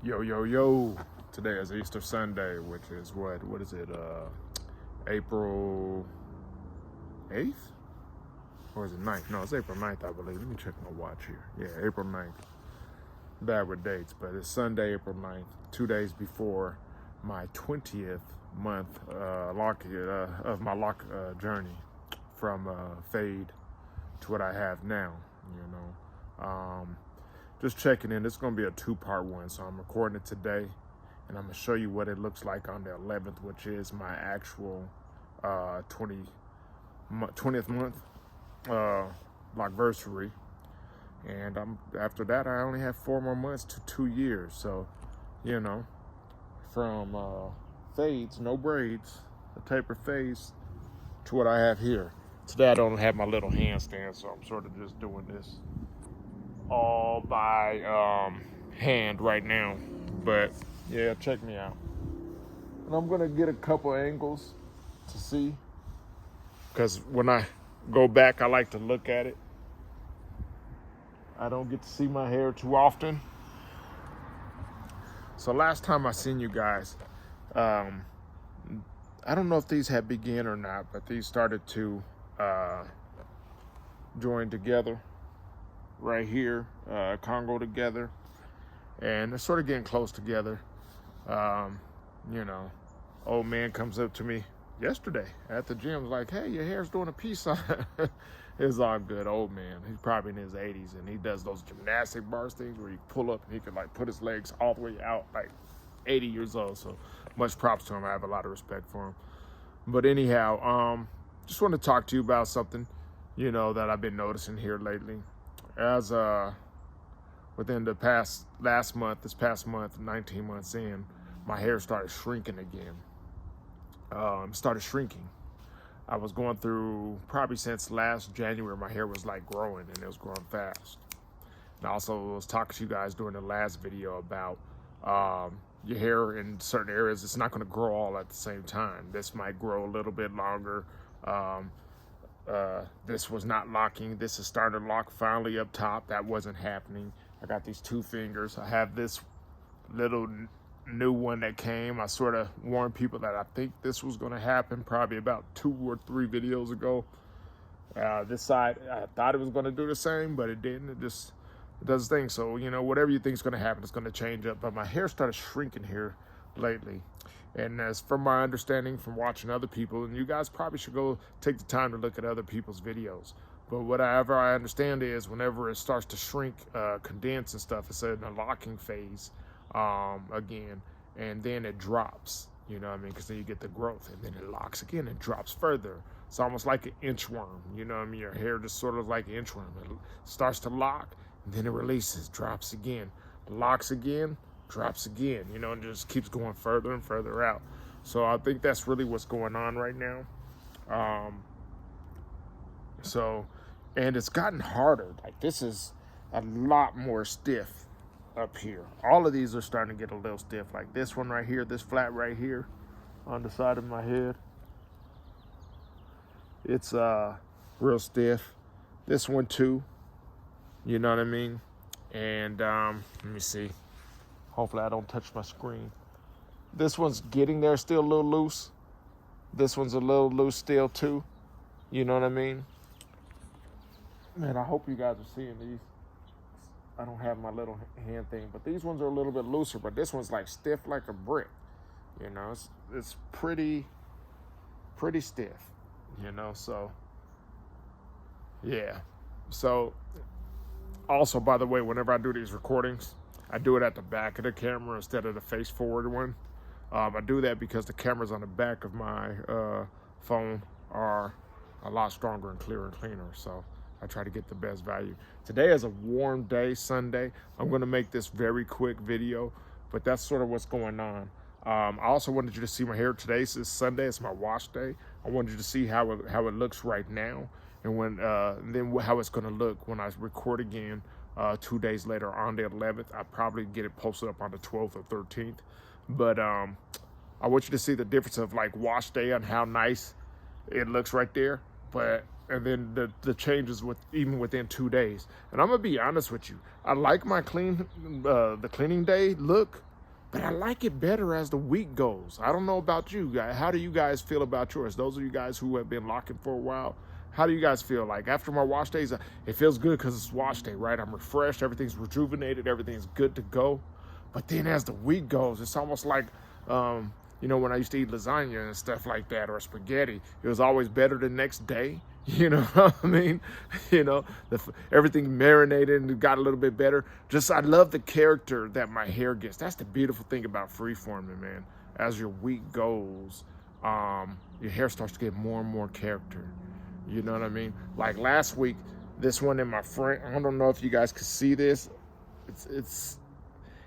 Yo, yo, yo. Today is Easter Sunday, which is what is it, April 8th? Or is it 9th? No, it's April 9th, I believe. Let me check my watch here. Yeah, April 9th. Bad with dates, but it's Sunday, April 9th, 2 days before my 20th month of my lock journey from fade to what I have now, you know. Just checking in. This is going to be a two-part one, so I'm recording it today, and I'm going to show you what it looks like on the 11th, which is my actual 20th month lockversary. And after that, I only have 4 more months to 2 years. So, you know, from fades, no braids, a taper fades, to what I have here. Today, I don't have my little handstand, so I'm sort of just doing this all by hand right now. But yeah, check me out. And I'm gonna get a couple angles to see, because when I go back, I like to look at it. I don't get to see my hair too often. So last time I seen you guys, I don't know if these had begun or not, but these started to join together right here, Congo together, and they're sort of getting close together. You know, old man comes up to me yesterday at the gym, like, hey, your hair's doing a piece on it. It's all good. Old man, he's probably in his 80s, and he does those gymnastic bars things where you pull up and he can like put his legs all the way out, like 80 years old. So much props to him. I have a lot of respect for him. But anyhow, just want to talk to you about something, you know, that I've been noticing here lately. As within the past this past month, 19 months in, my hair started shrinking again. Started shrinking. I was going through, probably since last January, my hair was like growing, and it was growing fast. And I also was talking to you guys during the last video about your hair in certain areas, it's not going to grow all at the same time. This might grow a little bit longer. This was not locking. This is starting to lock finally up top. That wasn't happening. I got these 2 fingers. I have this little new one that came. I sort of warned people that I think this was going to happen probably about 2 or 3 videos ago. This side, I thought it was going to do the same, but it didn't. It does its thing. So, you know, whatever you think is going to happen, it's going to change up. But my hair started shrinking here lately. And as from my understanding from watching other people, and you guys probably should go take the time to look at other people's videos. But whatever I understand is whenever it starts to shrink, condense and stuff, it's in a locking phase again, and then it drops, you know what I mean? Because then you get the growth, and then it locks again and drops further. It's almost like an inchworm, you know what I mean? Your hair just sort of like an inchworm. It starts to lock, and then it releases, drops again, locks again, drops again, you know, and just keeps going further and further out. So I think that's really what's going on right now. And it's gotten harder. Like, this is a lot more stiff up here. All of these are starting to get a little stiff. Like this one right here, this flat right here on the side of my head, it's real stiff. This one too, you know what I mean? And let me see. Hopefully I don't touch my screen. This one's getting there, still a little loose. This one's a little loose still too. You know what I mean? Man, I hope you guys are seeing these. I don't have my little hand thing, but these ones are a little bit looser, but this one's like stiff like a brick. You know, it's pretty stiff, you know, so yeah. So also, by the way, whenever I do these recordings, I do it at the back of the camera instead of the face forward one. I do that because the cameras on the back of my phone are a lot stronger and clearer and cleaner. So I try to get the best value. Today is a warm day, Sunday. I'm going to make this very quick video, but that's sort of what's going on. I also wanted you to see my hair. Today is Sunday. It's my wash day. I wanted you to see how it looks right now, and then how it's going to look when I record again 2 days later on the 11th. I'll probably get it posted up on the 12th or 13th. But I want you to see the difference of like wash day and how nice it looks right there. But and then the changes even within 2 days. And I'm gonna be honest with you, I like my the cleaning day look But I like it better as the week goes. I don't know about you guys. How do you guys feel about yours? Those of you guys who have been locking for a while, how do you guys feel? Like after my wash days, it feels good because it's wash day, right? I'm refreshed, everything's rejuvenated, everything's good to go. But then as the week goes, it's almost like, you know, when I used to eat lasagna and stuff like that, or spaghetti, it was always better the next day. You know what I mean? You know, everything marinated and got a little bit better. Just, I love the character that my hair gets. That's the beautiful thing about freeforming, man. As your week goes, your hair starts to get more and more character. You know what I mean? Like last week, this one in my front, I don't know if you guys could see this.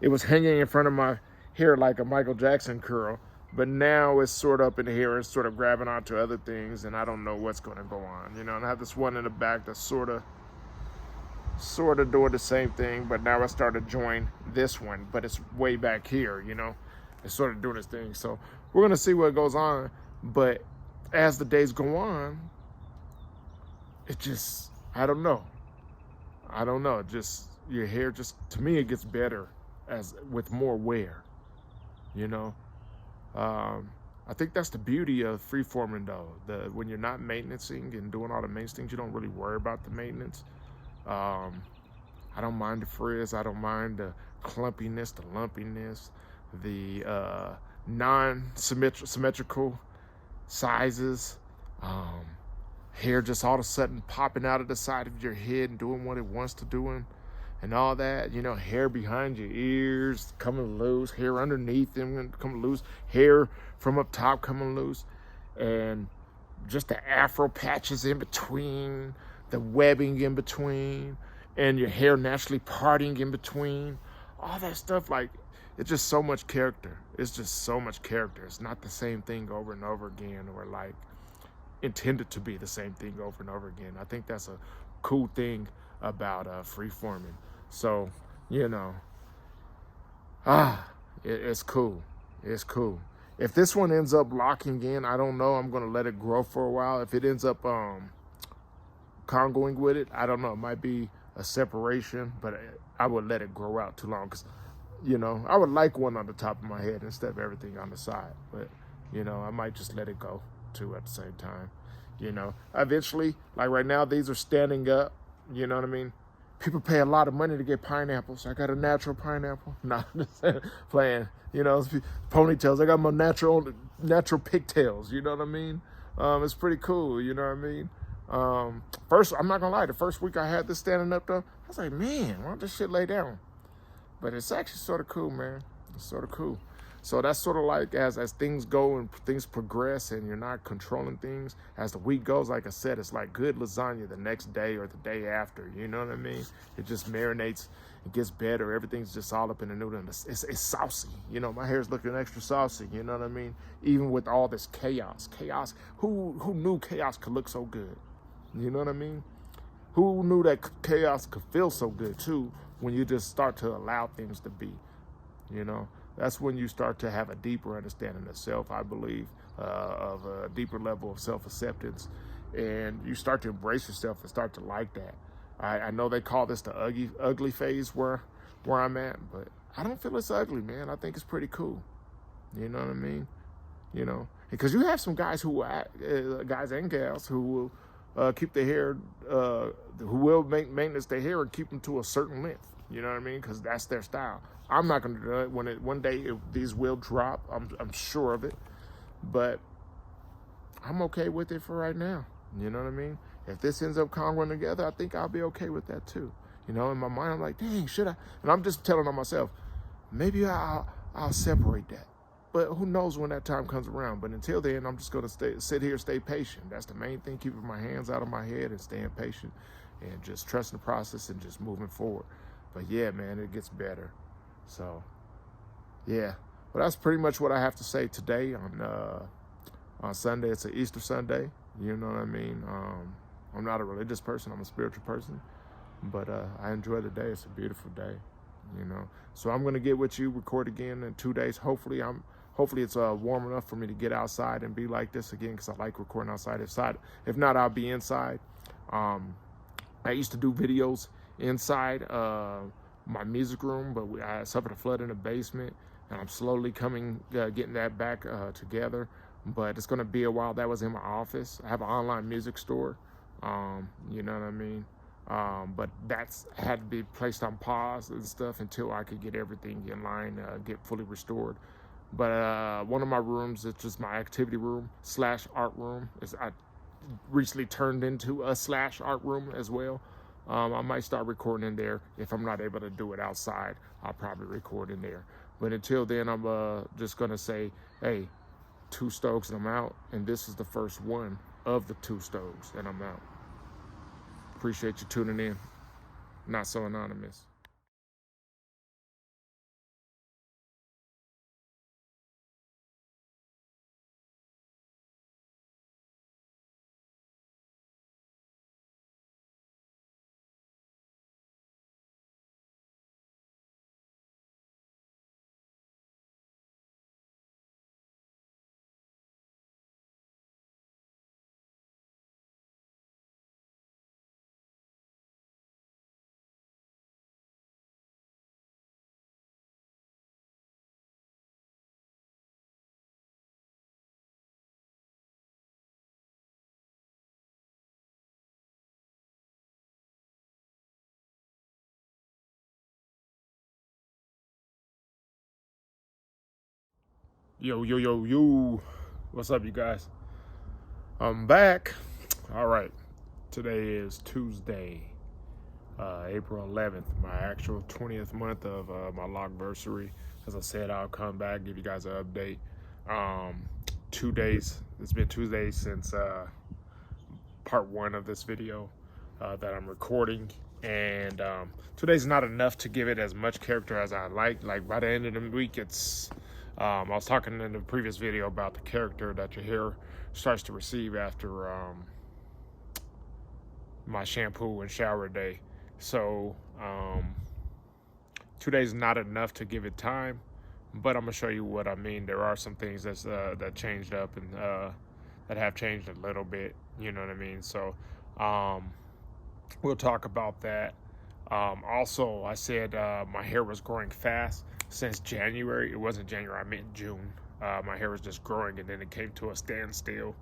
It was hanging in front of my hair like a Michael Jackson curl. But now it's sort of up in here and sort of grabbing onto other things, and I don't know what's going to go on, you know. And I have this one in the back that's sort of doing the same thing, but now I started to join this one, but it's way back here, you know. It's sort of doing its thing. So we're going to see what goes on. But as the days go on, it just, I don't know. Just your hair just, to me, it gets better as with more wear, you know. I think that's the beauty of freeforming though. When you're not maintaining and doing all the maintenance things, you don't really worry about the maintenance. I don't mind the frizz. I don't mind the clumpiness, the lumpiness, the non-symmetrical sizes. Hair just all of a sudden popping out of the side of your head and doing what it wants to do. And all that, you know, hair behind your ears coming loose, hair underneath them coming loose, hair from up top coming loose, and just the afro patches in between, the webbing in between, and your hair naturally parting in between. All that stuff, like, it's just so much character. It's just so much character. It's not the same thing over and over again, or like intended to be the same thing over and over again. I think that's a cool thing about freeforming. So, you know, it's cool. It's cool. If this one ends up locking in, I don't know. I'm going to let it grow for a while. If it ends up congoing with it, I don't know. It might be a separation, but I would let it grow out too long because, you know, I would like one on the top of my head instead of everything on the side. But, you know, I might just let it go too at the same time. You know, eventually, like right now, these are standing up. You know what I mean? People pay a lot of money to get pineapples. I got a natural pineapple. Nah, playing. You know, ponytails. I got my natural pigtails. You know what I mean? It's pretty cool. You know what I mean? First, I'm not gonna lie. The first week I had this standing up though, I was like, man, why don't this shit lay down? But it's actually sort of cool, man. It's sort of cool. So that's sort of like as things go and things progress and you're not controlling things, as the week goes, like I said, it's like good lasagna the next day or the day after, you know what I mean? It just marinates, it gets better, everything's just all up in the noodle. It's saucy, you know, my hair's looking extra saucy, you know what I mean? Even with all this chaos, who knew chaos could look so good? You know what I mean? Who knew that chaos could feel so good too when you just start to allow things to be, you know? That's when you start to have a deeper understanding of self, I believe, of a deeper level of self-acceptance. And you start to embrace yourself and start to like that. I know they call this the ugly phase where I'm at, but I don't feel it's ugly, man. I think it's pretty cool. You know what I mean? You know, because you have some guys who, guys and gals who will keep their hair, who will maintenance their hair and keep them to a certain length. You know what I mean? Because that's their style. I'm not going to do it. One day these will drop, I'm sure of it. But I'm okay with it for right now. You know what I mean? If this ends up congruent together, I think I'll be okay with that too. You know, in my mind, I'm like, dang, should I? And I'm just telling on myself, maybe I'll separate that. But who knows when that time comes around. But until then, I'm just going to sit here, stay patient. That's the main thing, keeping my hands out of my head and staying patient and just trusting the process and just moving forward. But yeah, man, it gets better. So, yeah. Well, that's pretty much what I have to say today on Sunday. It's an Easter Sunday. You know what I mean? I'm not a religious person. I'm a spiritual person. But I enjoy the day. It's a beautiful day, you know. So I'm going to get with you, record again in 2 days. Hopefully it's warm enough for me to get outside and be like this again because I like recording outside. If not, I'll be inside. I used to do videos inside my music room, but I suffered a flood in the basement, and I'm slowly getting that back together. But it's gonna be a while. That was in my office. I have an online music store. You know what I mean? But that's had to be placed on pause and stuff until I could get everything in line, get fully restored. But one of my rooms, it's just my activity room slash art room. I recently turned into a slash art room as well. I might start recording in there. If I'm not able to do it outside, I'll probably record in there. But until then, I'm just gonna say, hey, 2 stoves and I'm out. And this is the first one of the 2 stoves and I'm out. Appreciate you tuning in. Not so anonymous. Yo, yo, yo, yo. What's up, you guys? I'm back. All right. Today is Tuesday, April 11th, my actual 20th month of my lockversary. As I said, I'll come back, give you guys an update. 2 days. It's been 2 days since part 1 of this video that I'm recording. And 2 days is not enough to give it as much character as I like. Like by the end of the week, it's I was talking in the previous video about the character that your hair starts to receive after my shampoo and shower day. So 2 days is not enough to give it time, but I'm gonna show you what I mean. There are some things that's that changed up and that have changed a little bit, you know what I mean? So we'll talk about that. Also, I said my hair was growing fast since January. It wasn't January, I meant June. My hair was just growing, and then it came to a standstill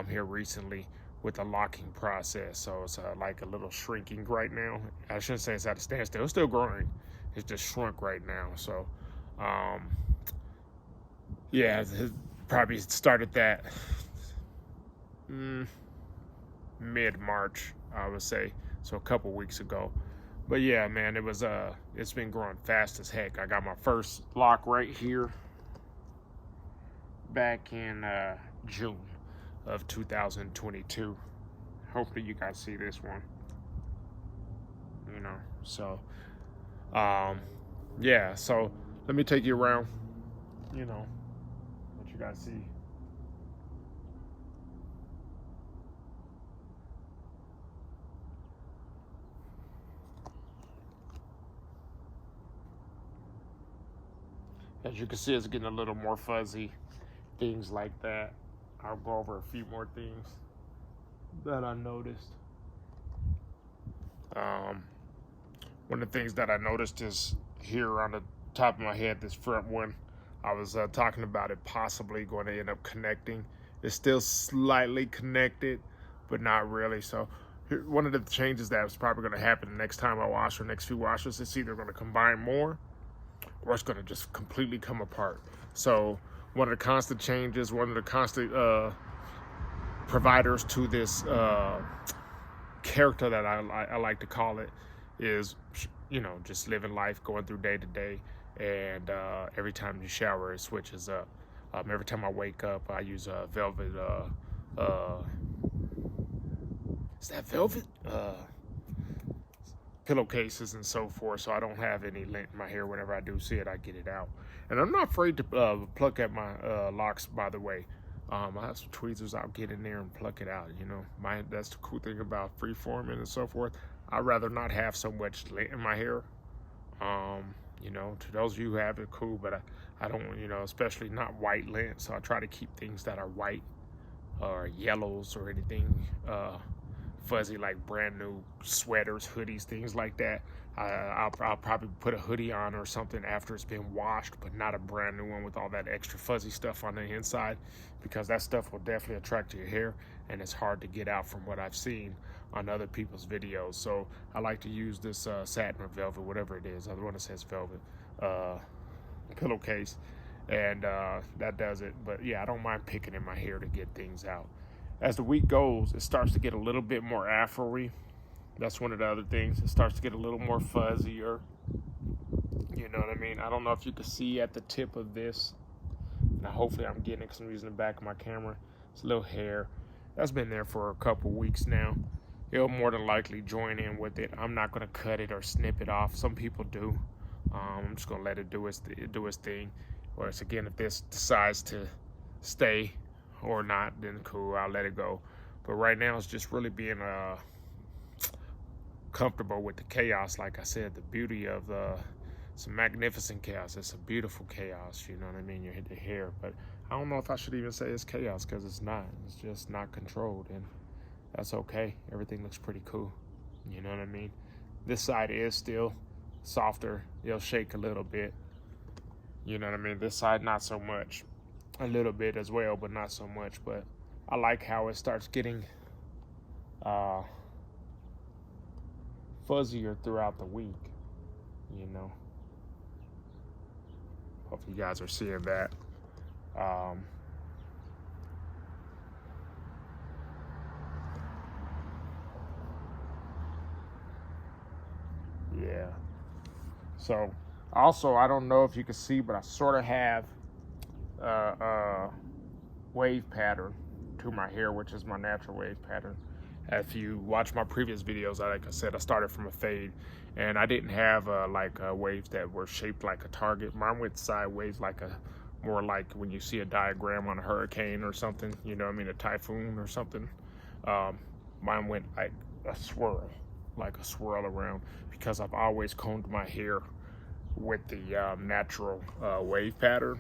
here recently with the locking process. So it's like a little shrinking right now. I shouldn't say it's at a standstill. It's still growing. It's just shrunk right now. So yeah, it probably started that mid-March, I would say. So a couple weeks ago. But yeah, man, it's been growing fast as heck. I got my first lock right here back in June of 2022. Hopefully you guys see this one. You know, so yeah, so let me take you around, you know, let you guys see. As you can see, it's getting a little more fuzzy, things like that. I'll go over a few more things that I noticed. One of the things that I noticed is here on the top of my head, this front one, I was talking about it possibly going to end up connecting. It's still slightly connected, but not really. So one of the changes that's probably going to happen the next time I wash, or next few washes, it's either going to combine more or it's going to just completely come apart. So one of the constant changes, one of the constant providers to this character that I like to call it is, you know, just living life, going through day to day, and every time you shower, it switches up. Every time I wake up, I use a velvet, is that velvet? Pillowcases and so forth, so I don't have any lint in my hair. Whenever I do see it, I get it out. And I'm not afraid to pluck at my locks, by the way. I have some tweezers. I'll get in there and pluck it out, you know. That's the cool thing about freeforming and so forth. I'd rather not have so much lint in my hair. You know, to those of you who have it, cool, but I don't, you know, especially not white lint. So I try to keep things that are white or yellows or anything fuzzy, like brand new sweaters, hoodies, things like that. I'll probably put a hoodie on or something after it's been washed, but not a brand new one with all that extra fuzzy stuff on the inside, because that stuff will definitely attract your hair, and it's hard to get out from what I've seen on other people's videos. So I like to use this satin or velvet, whatever it is. The other one that says velvet pillowcase, and that does it. But yeah, I don't mind picking in my hair to get things out. As the week goes, it starts to get a little bit more afro-y. That's one of the other things. It starts to get a little more fuzzier. You know what I mean? I don't know if you can see at the tip of this. Now, hopefully I'm getting it because I'm using the back of my camera. It's a little hair. That's been there for a couple weeks now. It'll more than likely join in with it. I'm not going to cut it or snip it off. Some people do. I'm just going to let it do its thing. Whereas, again, if this decides to stay or not, then cool, I'll let it go. But right now, it's just really being comfortable with the chaos. Like I said, the beauty of it's a magnificent chaos. It's a beautiful chaos, you know what I mean? You hit the hair, but I don't know if I should even say it's chaos, because it's not. It's just not controlled, and that's okay. Everything looks pretty cool, you know what I mean? This side is still softer. It'll shake a little bit, you know what I mean? This side, not so much. A little bit as well, but not so much. But I like how it starts getting fuzzier throughout the week, you know. Hope you guys are seeing that. Yeah. So also, I don't know if you can see, but I sort of have wave pattern to my hair, which is my natural wave pattern. If you watch my previous videos, like I said, I started from a fade, and I didn't have waves that were shaped like a target. Mine went sideways, like more like when you see a diagram on a hurricane or something, you know what I mean, a typhoon or something. Mine went like a swirl around, because I've always combed my hair with the natural wave pattern,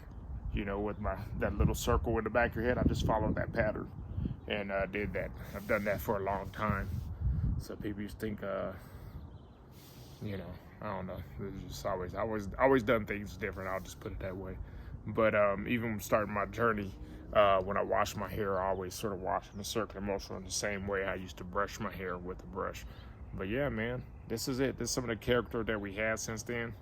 you know, with that little circle in the back of your head. I just followed that pattern and did that. I've done that for a long time. So people used to think, you know, I don't know. It's just always done things different. I'll just put it that way. But even starting my journey, when I wash my hair, I always sort of wash in a circular motion in the same way I used to brush my hair with a brush. But yeah, man, this is it. This is some of the character that we had since then.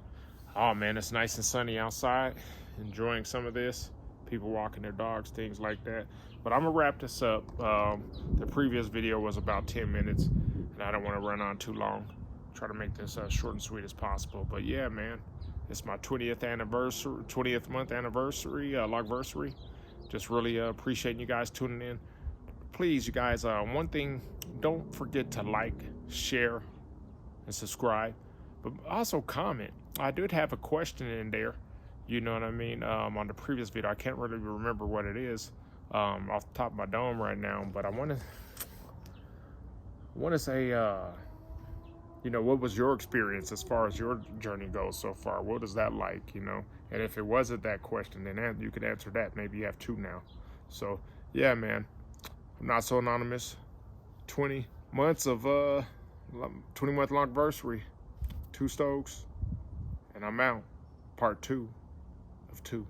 Oh man, it's nice and sunny outside. Enjoying some of this. People walking their dogs, things like that. But I'm gonna wrap this up. The previous video was about 10 minutes, and I don't want to run on too long. Try to make this short and sweet as possible. But yeah, man, it's my 20th month anniversary, logversary. Just really appreciate you guys tuning in. Please, you guys, one thing, don't forget to like, share, and subscribe. But also comment. I did have a question in there, you know what I mean, on the previous video. I can't really remember what it is off the top of my dome right now, but I want to say, you know, what was your experience as far as your journey goes so far? What is that like, you know? And if it wasn't that question, then you could answer that. Maybe you have two now. So, yeah, man, I'm not so anonymous. 20 months of 20-month logversary, 2 Stokes, and I'm out. Part 2 of 2.